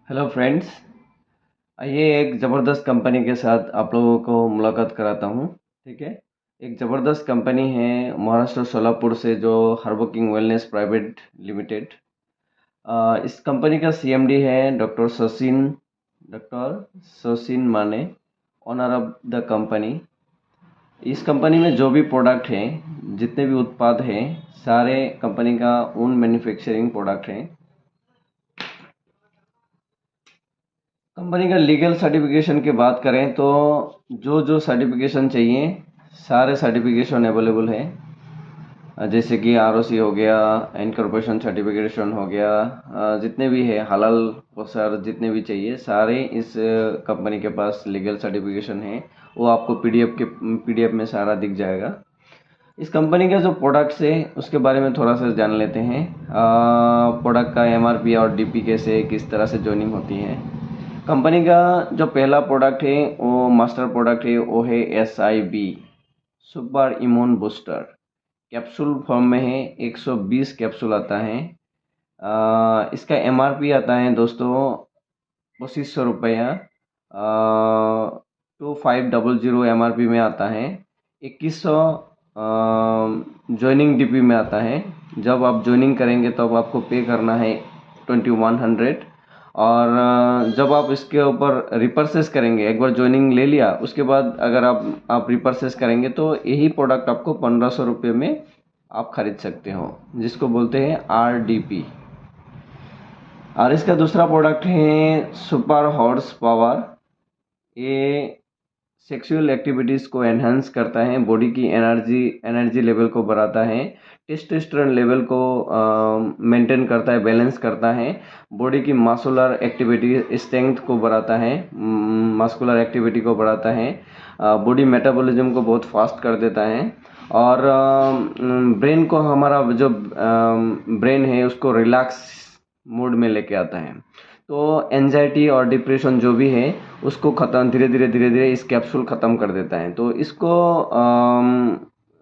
Hello friends. आइए एक ज़बरदस्त कंपनी के साथ आप लोगों को मुलाकात कराता हूँ। ठीक है। एक ज़बरदस्त कंपनी है महाराष्ट्र सोलापुर से, जो हर्बोकिंग वेलनेस प्राइवेट लिमिटेड। इस कंपनी का सीएमडी है डॉक्टर सचिन माने, ओनर ऑफ द कंपनी। इस कंपनी में जो भी प्रोडक्ट हैं, जितने भी उत्पाद हैं, सारे कंपनी का ओन मैन्युफैक्चरिंग प्रोडक्ट हैं। कंपनी का लीगल सर्टिफिकेशन की बात करें तो जो जो सर्टिफिकेशन चाहिए, सारे सर्टिफिकेशन अवेलेबल है। जैसे कि आरओसी हो गया, इनकॉर्पोरेशन सर्टिफिकेशन हो गया, जितने भी है हलाल सर, जितने भी चाहिए सारे इस कंपनी के पास लीगल सर्टिफिकेशन है। वो आपको पीडीएफ में सारा दिख जाएगा। इस कंपनी के जो प्रोडक्ट्स है उसके बारे में थोड़ा सा जान लेते हैं। प्रोडक्ट का एमआरपी और डीपी कैसे किस तरह से जॉइनिंग होती है। कंपनी का जो पहला प्रोडक्ट है, वो मास्टर प्रोडक्ट है, वो है SIB super immune booster. Capsule form में है, 120 कैप्सूल आता है। इसका एमआरपी आता है दोस्तों 2500 रुपया। 2500 एमआरपी में आता है। 2100 ज्वाइनिंग डीपी में आता है। जब आप ज्वाइनिंग करेंगे तब तो आपको पे करना है 2100। और जब आप इसके ऊपर रिपर्चेस करेंगे, एक बार ज्वाइनिंग ले लिया उसके बाद अगर आप रिपर्चेस करेंगे तो यही प्रोडक्ट आपको 1500 रुपये में आप खरीद सकते हो, जिसको बोलते हैं RDP। और इसका दूसरा प्रोडक्ट है सुपर हॉर्स पावर। ये सेक्सुअल एक्टिविटीज़ को एनहांस करता है, बॉडी की एनर्जी लेवल को बढ़ाता है, टेस्टोस्टेरोन लेवल को मेंटेन करता है, बैलेंस करता है, बॉडी की मस्कुलर एक्टिविटी स्ट्रेंथ को बढ़ाता है, मस्कुलर एक्टिविटी को बढ़ाता है, बॉडी मेटाबॉलिज्म को बहुत फास्ट कर देता है। और ब्रेन को, हमारा जो ब्रेन है उसको रिलैक्स मूड में लेके आता है। तो एंजाइटी और डिप्रेशन जो भी है उसको ख़त्म, धीरे धीरे इस कैप्सूल ख़त्म कर देता है। तो इसको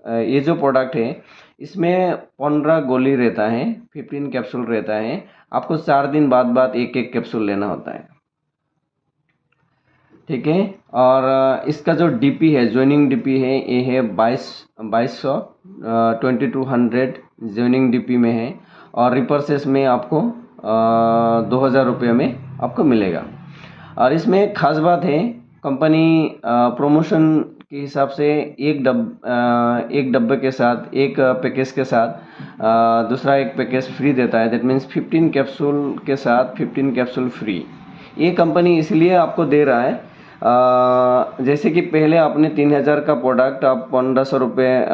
ये जो प्रोडक्ट है इसमें 15 गोली रहता है, 15 कैप्सूल रहता है। आपको 4 दिन बाद बाद एक एक कैप्सूल लेना होता है। ठीक है। और इसका जो डीपी है, ज्वाइनिंग डीपी है, ये है 2200, 2200 ज्वाइनिंग डीपी में है। और रिपर्सेस में आपको 2000 रुपये में आपको मिलेगा। और इसमें एक खास बात है, कंपनी प्रमोशन के हिसाब से एक डब्बे के साथ, एक पैकेज के साथ दूसरा एक पैकेज फ्री देता है। दैट मीन्स 15 कैप्सूल के साथ 15 कैप्सूल फ्री। ये कंपनी इसलिए आपको दे रहा है, जैसे कि पहले आपने 3000 का प्रोडक्ट आप 1500 रुपये,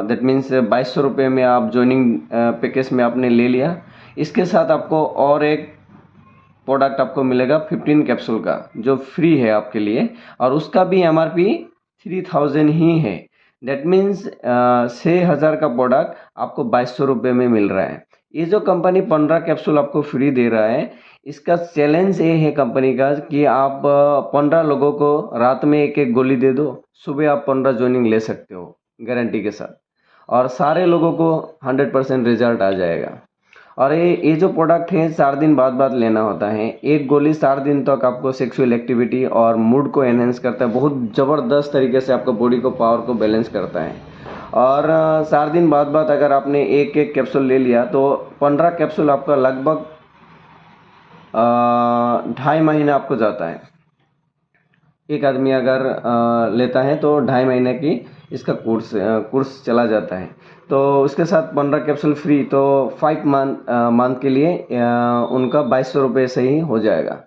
दैट मीन्स 2200 रुपये में आप ज्वाइनिंग पैकेज में आपने ले लिया। इसके साथ आपको और एक प्रोडक्ट आपको मिलेगा 15 कैप्सूल का, जो फ्री है आपके लिए, और उसका भी एमआरपी 3000 ही है। दैट मीन्स 6000 का प्रोडक्ट आपको 2200 रुपये में मिल रहा है। ये जो कंपनी 15 कैप्सूल आपको फ्री दे रहा है, इसका चैलेंज ये है कंपनी का कि आप 15 लोगों को रात में एक एक गोली दे दो, सुबह आप 15 ज्वाइनिंग ले सकते हो गारंटी के साथ, और सारे लोगों को 100% रिजल्ट आ जाएगा। और ये जो प्रोडक्ट है 4 दिन बाद बाद लेना होता है। एक गोली 4 दिन तक आपको सेक्सुअल एक्टिविटी और मूड को एनहेंस करता है, बहुत ज़बरदस्त तरीके से आपका बॉडी को, पावर को बैलेंस करता है। और 4 दिन बाद बाद अगर आपने एक एक कैप्सूल ले लिया तो 15 कैप्सूल आपका लगभग 2.5 महीना आपको जाता है। एक आदमी अगर लेता है तो 2.5 महीने की इसका कोर्स चला जाता है। तो उसके साथ 15 कैप्सूल फ्री, तो 5 मंथ के लिए उनका 2200 रुपये से ही हो जाएगा।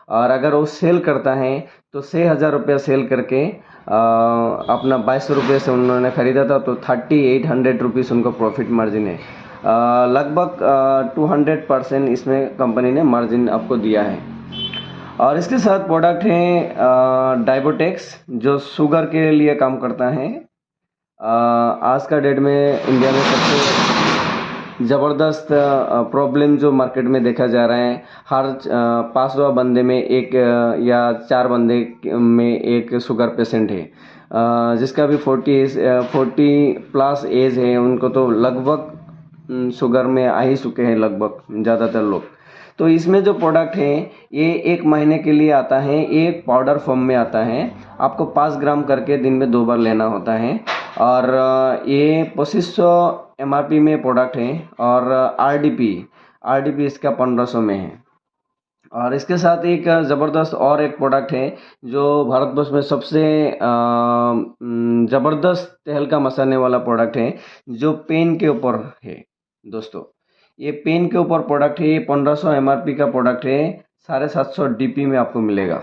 और अगर वो सेल करता है तो 6000 रुपया सेल करके अपना 2200 रुपये से उन्होंने ख़रीदा था, तो 3800 रुपीज़ उनका प्रॉफिट मार्जिन है। लगभग 200% इसमें कंपनी ने मार्जिन आपको दिया है। और इसके साथ प्रोडक्ट है डायबोटेक्स, जो शुगर के लिए काम करता है। आज का डेट में इंडिया में सबसे ज़बरदस्त प्रॉब्लम जो मार्केट में देखा जा रहा है, हर 5वां बंदे में एक या 4 बंदे में एक शुगर पेशेंट है। जिसका भी 40 प्लस एज है, उनको तो लगभग शुगर में आ ही चुके हैं लगभग ज़्यादातर लोग। तो इसमें जो प्रोडक्ट है ये 1 महीने के लिए आता है, एक पाउडर फॉर्म में आता है। आपको 5 ग्राम करके दिन में 2 बार लेना होता है। और ये 2500 MRP में प्रोडक्ट है। और RDP इसका 1500 में है। और इसके साथ एक ज़बरदस्त और एक प्रोडक्ट है जो भारतवर्ष में सबसे ज़बरदस्त तहलका मचाने वाला प्रोडक्ट है, जो पेन के ऊपर है दोस्तों। ये पेन के ऊपर प्रोडक्ट है, ये 1500 MRP का प्रोडक्ट है, 750 DP में आपको मिलेगा।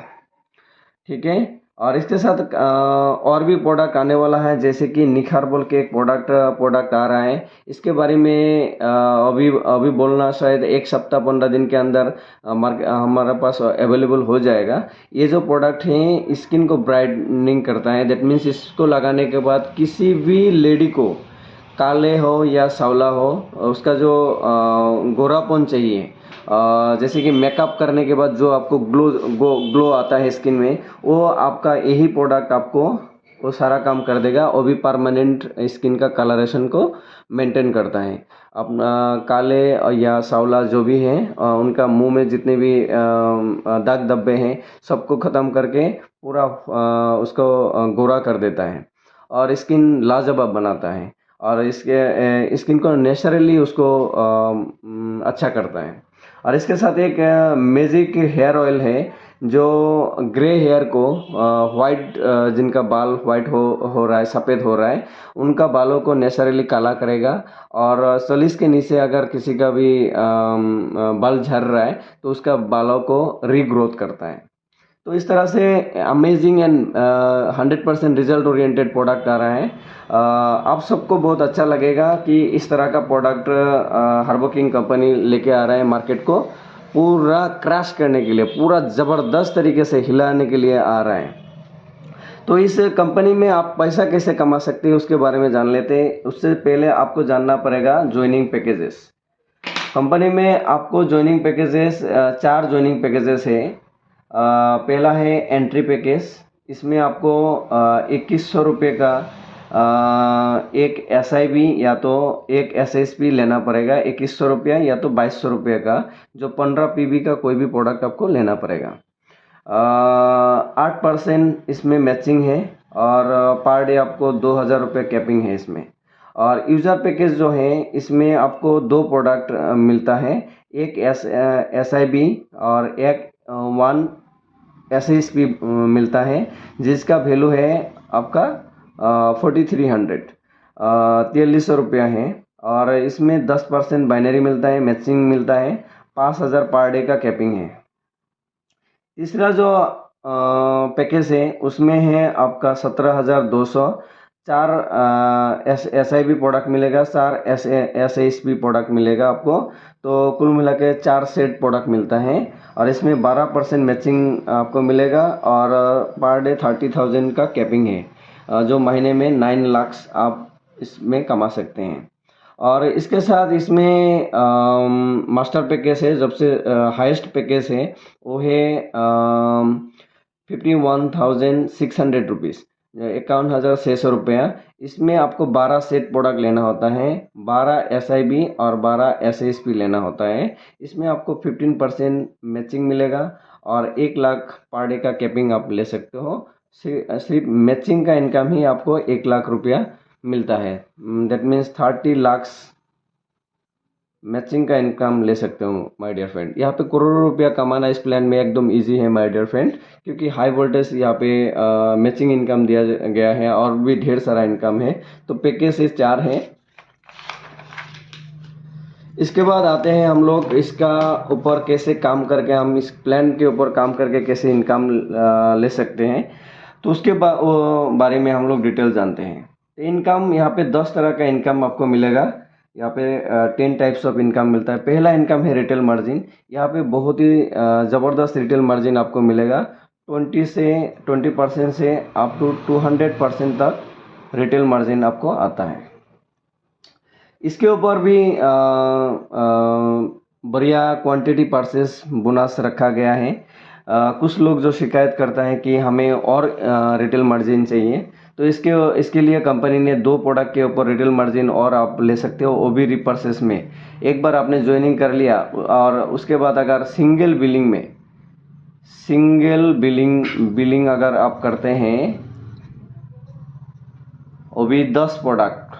ठीक है। और इसके साथ और भी प्रोडक्ट आने वाला है, जैसे कि निखार बोल के एक प्रोडक्ट आ रहा है। इसके बारे में अभी बोलना शायद 1 सप्ताह 15 दिन के अंदर हमारे पास अवेलेबल हो जाएगा। ये जो प्रोडक्ट है स्किन को ब्राइटनिंग करता है। दैट मीन्स इसको लगाने के बाद किसी भी लेडी को, काले हो या सांवला हो, उसका जो गोरापन चाहिए, जैसे कि मेकअप करने के बाद जो आपको ग्लो आता है स्किन में, वो आपका यही प्रोडक्ट आपको वो सारा काम कर देगा। वो भी परमानेंट स्किन का कलरेशन को मेंटेन करता है। अपना काले या सांवला जो भी है, उनका मुंह में जितने भी दाग धब्बे हैं सबको ख़त्म करके पूरा उसको गोरा कर देता है और स्किन लाजवाब बनाता है। और इसके स्किन को नेचुरली उसको अच्छा करता है। और इसके साथ एक मैजिक हेयर ऑयल है जो ग्रे हेयर को वाइट, जिनका बाल वाइट हो रहा है, सफ़ेद हो रहा है, उनका बालों को नेचुरली काला करेगा। और सलीस के नीचे अगर किसी का भी बाल झड़ रहा है तो उसका बालों को रीग्रोथ करता है। तो इस तरह से amazing and 100% result oriented product आ रहा है। आप सबको बहुत अच्छा लगेगा कि इस तरह का प्रोडक्ट हर्बो किंग कंपनी लेके आ रहा है मार्केट को, पूरा क्रैश करने के लिए, पूरा ज़बरदस्त तरीके से हिलाने के लिए आ रहा है। तो इस कंपनी में आप पैसा कैसे कमा सकते हैं उसके बारे में जान लेते हैं। उससे पहले आपको जानना पड़ेगा ज्वाइनिंग पैकेजेस। कंपनी में आपको ज्वाइनिंग पैकेजेस 4 ज्वाइनिंग पैकेजेस है। पहला है एंट्री पैकेज। इसमें आपको 2100 रुपये का एक SIB या तो एक SSP लेना पड़ेगा, 2100 रुपया या तो 2200 रुपये का, जो 15 PB का कोई भी प्रोडक्ट आपको लेना पड़ेगा। 8% इसमें मैचिंग है और पर डे आपको 2000 रुपये कैपिंग है इसमें। और यूज़र पैकेज जो है इसमें आपको 2 प्रोडक्ट मिलता है, एक SIB और एक 1 SSP मिलता है, जिसका वैल्यू है आपका 4300, 4300 रुपया है। और इसमें 10% बाइनरी मिलता है, मैचिंग मिलता है, 5000 पर डे का कैपिंग है। तीसरा जो पैकेज है उसमें है आपका 17200, 4 SIB प्रोडक्ट मिलेगा, 4 SSP प्रोडक्ट मिलेगा आपको। तो कुल मिला के 4 सेट प्रोडक्ट मिलता है। और इसमें 12% मैचिंग आपको मिलेगा और पर डे 30,000 का कैपिंग है, जो महीने में 9 लाख आप इसमें कमा सकते हैं। और इसके साथ इसमें मास्टर पैकेज है, सबसे हाईएस्ट पैकेज है, वो है 51,600 रुपीज़, 51,600 रुपया। इसमें आपको 12 सेट प्रोडक्ट लेना होता है, 12 SIB और 12 SSP लेना होता है। इसमें आपको 15% मैचिंग मिलेगा और 1 लाख पर डे का कैपिंग आप ले सकते हो। सिर्फ मैचिंग का इनकम ही आपको 1 लाख रुपया मिलता है। दैट मीन्स 30 लाख मैचिंग का इनकम ले सकते हो माय डियर फ्रेंड। यहाँ पे करोड़ों रुपया कमाना इस प्लान में एकदम इजी है माय डियर फ्रेंड, क्योंकि हाई वोल्टेज यहाँ पे मैचिंग इनकम दिया गया है और भी ढेर सारा इनकम है। तो पैकेज ये 4 है। इसके बाद आते हैं हम लोग इसका ऊपर कैसे काम करके, हम इस प्लान के ऊपर काम करके कैसे इनकम ले सकते हैं। तो उसके बारे में हम लोग डिटेल जानते हैं। इनकम यहाँ पे 10 तरह का इनकम आपको मिलेगा। यहाँ पे 10 टाइप्स ऑफ इनकम मिलता है। पहला इनकम है रिटेल मार्जिन। यहाँ पे बहुत ही ज़बरदस्त रिटेल मार्जिन आपको मिलेगा। 20% से अप टू 200% तक रिटेल मार्जिन आपको आता है। इसके ऊपर भी बढ़िया क्वांटिटी परचेस बोनस रखा गया है। कुछ लोग जो शिकायत करता है कि हमें और रिटेल मार्जिन चाहिए, तो इसके लिए कंपनी ने 2 प्रोडक्ट के ऊपर रिटेल मार्जिन और आप ले सकते हो, वो भी रिपर्सेस में। एक बार आपने ज्वाइनिंग कर लिया और उसके बाद अगर सिंगल बिलिंग अगर आप करते हैं, वो भी 10 प्रोडक्ट,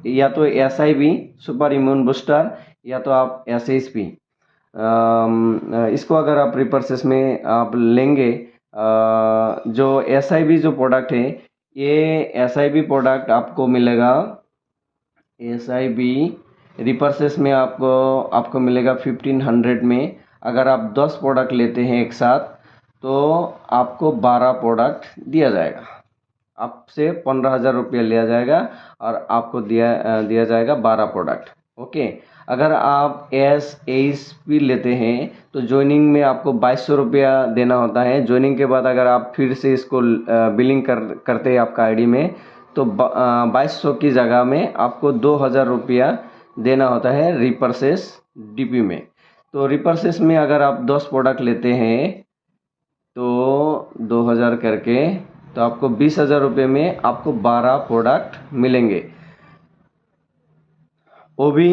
या तो SIB सुपर इम्यून बूस्टर, या तो आप SHP, इसको अगर आप रिपर्सेस में आप लेंगे, जो SIB जो प्रोडक्ट है, ये SIB प्रोडक्ट आपको मिलेगा, SIB रिपर्सेस में आपको मिलेगा 1500 में। अगर आप 10 प्रोडक्ट लेते हैं एक साथ तो आपको 12 प्रोडक्ट दिया जाएगा, आपसे 15,000 रुपया लिया जाएगा और आपको दिया जाएगा 12 प्रोडक्ट। ओके, अगर आप SHP लेते हैं तो ज्वाइनिंग में आपको 2200 रुपया देना होता है। ज्वाइनिंग के बाद अगर आप फिर से इसको बिलिंग करते हैं आपका ID में, तो 2200 की जगह में आपको 2000 रुपया देना होता है रिपर्सेस DP में। तो रिपर्सेस में अगर आप 10 प्रोडक्ट लेते हैं तो 2000 करके, तो आपको 20,000 रुपये में आपको 12 प्रोडक्ट मिलेंगे। वो भी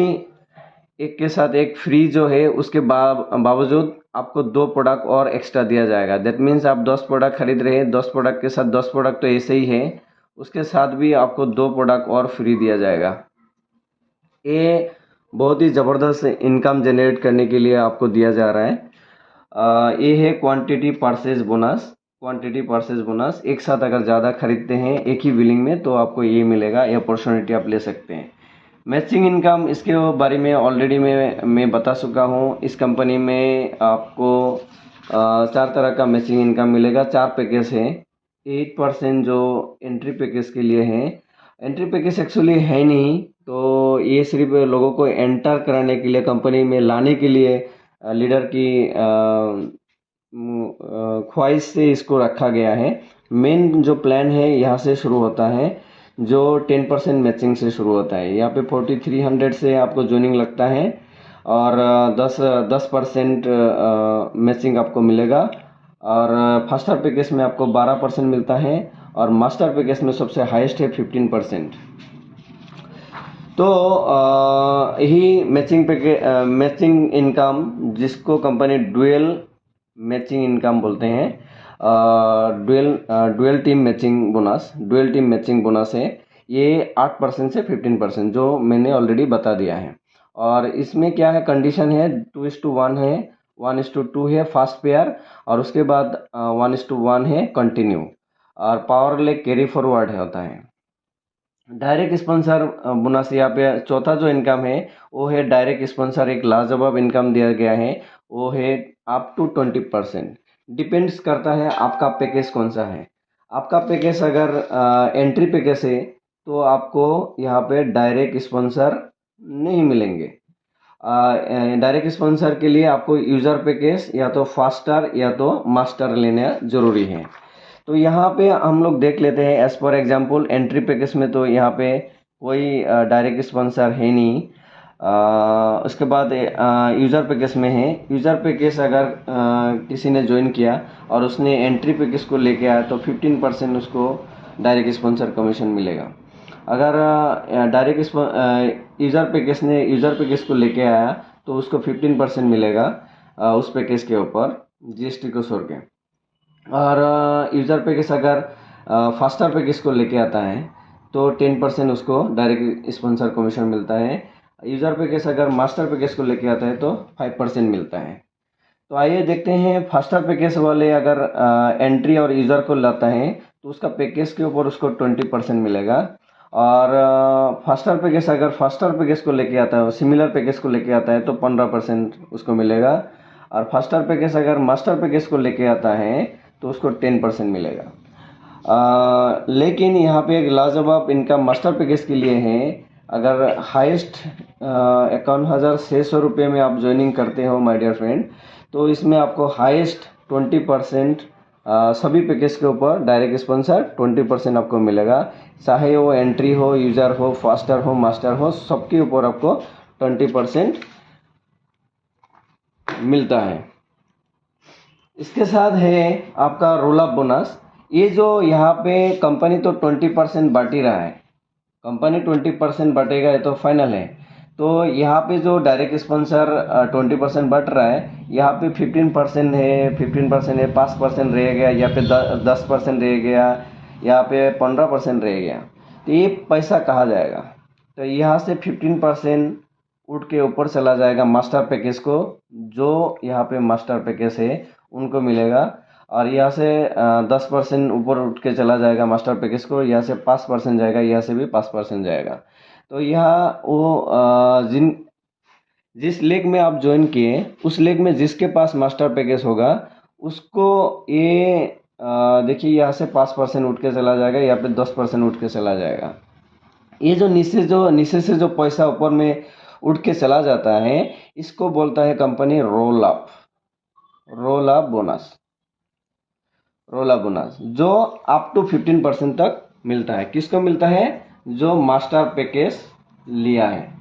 एक के साथ एक फ्री जो है, उसके बावजूद आपको 2 प्रोडक्ट और एक्स्ट्रा दिया जाएगा। दैट मीन्स आप 10 प्रोडक्ट खरीद रहे हैं, 10 प्रोडक्ट के साथ 10 प्रोडक्ट तो ऐसे ही है, उसके साथ भी आपको 2 प्रोडक्ट और फ्री दिया जाएगा। ये बहुत ही ज़बरदस्त इनकम जनरेट करने के लिए आपको दिया जा रहा है। ये है क्वांटिटी परचेज बोनस। एक साथ अगर ज़्यादा खरीदते हैं एक ही बिलिंग में तो आपको ये मिलेगा, ये अपॉर्चुनिटी आप ले सकते हैं। मैचिंग इनकम, इसके बारे में ऑलरेडी मैं बता चुका हूँ। इस कंपनी में आपको 4 तरह का मैचिंग इनकम मिलेगा। 4 पैकेज है। 8% जो एंट्री पैकेज के लिए है। एंट्री पैकेज एक्चुअली है नहीं, तो ये सिर्फ लोगों को एंटर कराने के लिए, कंपनी में लाने के लिए लीडर की ख्वाहिश से इसको रखा गया है। मेन जो प्लान है यहाँ से शुरू होता है, जो 10% मैचिंग से शुरू होता है। यहाँ पे 4300 से आपको ज्वाइनिंग लगता है और 10% मैचिंग आपको मिलेगा। और फास्टर पैकेज में आपको 12% मिलता है और मास्टर पैकेज में सबसे हाईएस्ट है 15%। तो यही मैचिंग इनकम, जिसको कंपनी डुअल मैचिंग इनकम बोलते हैं, डुअल टीम मैचिंग बोनस है। ये 8% से 15%, जो मैंने ऑलरेडी बता दिया है। और इसमें क्या है, कंडीशन है 2:1 है, 1:2 है फास्ट पेयर, और उसके बाद 1:1 है कंटिन्यू, और पावर ले कैरी फॉरवर्ड होता है। डायरेक्ट स्पॉन्सर बोनस, यहाँ पे चौथा जो इनकम है वो है डायरेक्ट स्पॉन्सर। एक लाजवाब इनकम दिया गया है, वो है अप टू 20%। डिपेंड्स करता है आपका पैकेज कौन सा है। आपका पैकेज अगर एंट्री पैकेज है तो आपको यहाँ पे डायरेक्ट स्पॉन्सर नहीं मिलेंगे। डायरेक्ट स्पॉन्सर के लिए आपको यूज़र पैकेज या तो फास्टर या तो मास्टर लेना ज़रूरी है। तो यहाँ पे हम लोग देख लेते हैं, as per example entry package में तो यहाँ पे कोई डायरेक्ट स्पॉन्सर है नहीं। उसके बाद यूज़र पैकेज में है। यूज़र पैकेज अगर किसी ने ज्वाइन किया और उसने एंट्री पैकेज को लेके आया तो 15% उसको डायरेक्ट स्पॉन्सर कमीशन मिलेगा। अगर डायरेक्ट यूज़र पैकेज को लेके आया तो उसको 15% मिलेगा उस पैकेज के ऊपर, GST को छोड़ के। और यूज़र पैकेज अगर फास्टर पैकेज को लेके आता है तो 10% उसको डायरेक्ट स्पॉन्सर कमीशन मिलता है। यूज़र पैकेज अगर मास्टर पैकेज को लेके आता है तो 5% मिलता है। तो आइए देखते हैं, फास्टर पैकेज वाले अगर एंट्री और यूज़र को लाता है तो उसका पैकेज के ऊपर उसको 20% मिलेगा। और फास्टर पैकेज अगर फास्टर पैकेज को लेके आता है, सिमिलर पैकेज को लेके आता है तो 15% उसको मिलेगा। और फास्टर पैकेज अगर मास्टर पैकेज को लेके आता है तो उसको 10% मिलेगा। लेकिन यहाँ पे एक लाजवाब इनकम मास्टर पैकेज के लिए है। अगर हाईएस्ट 51,600 रुपये में आप ज्वाइनिंग करते हो माय डियर फ्रेंड, तो इसमें आपको हाईएस्ट 20% सभी पैकेज के ऊपर डायरेक्ट स्पॉन्सर 20% आपको मिलेगा। चाहे वो एंट्री हो, यूज़र हो, फास्टर हो, मास्टर हो, सबके ऊपर आपको 20% मिलता है। इसके साथ है आपका रोल अप बोनस। ये जो यहाँ पे कंपनी तो 20% बांट ही रहा है, कंपनी 20% बांटेगा, ये तो फाइनल है। तो यहाँ पे जो डायरेक्ट स्पॉन्सर 20% बढ़ रहा है, यहाँ पे 15% है, 15% है, 5% रह गया, यहाँ पे 10% रह गया, यहाँ पे 15% रह गया। तो ये पैसा कहाँ जाएगा? तो यहाँ से 15% उठ के ऊपर चला जाएगा मास्टर पैकेज को, जो यहाँ पे मास्टर पैकेज है उनको मिलेगा। और यहाँ से 10% ऊपर उठ के चला जाएगा मास्टर पैकेज को, यहाँ से 5% जाएगा, यहाँ से भी 5% जाएगा। तो यहाँ वो जिस लेग में आप ज्वाइन किए, उस लेग में जिसके पास मास्टर पैकेज होगा उसको ये देखिए यहाँ से 5% उठ के चला जाएगा, यहाँ पे 10% उठ के चला जाएगा। ये जो नीचे से जो पैसा ऊपर में उठ के चला जाता है, इसको बोलता है company roll up bonus. Roll up bonus जो अप टू 15% तक मिलता है। किसको मिलता है? जो मास्टर पैकेज लिया है।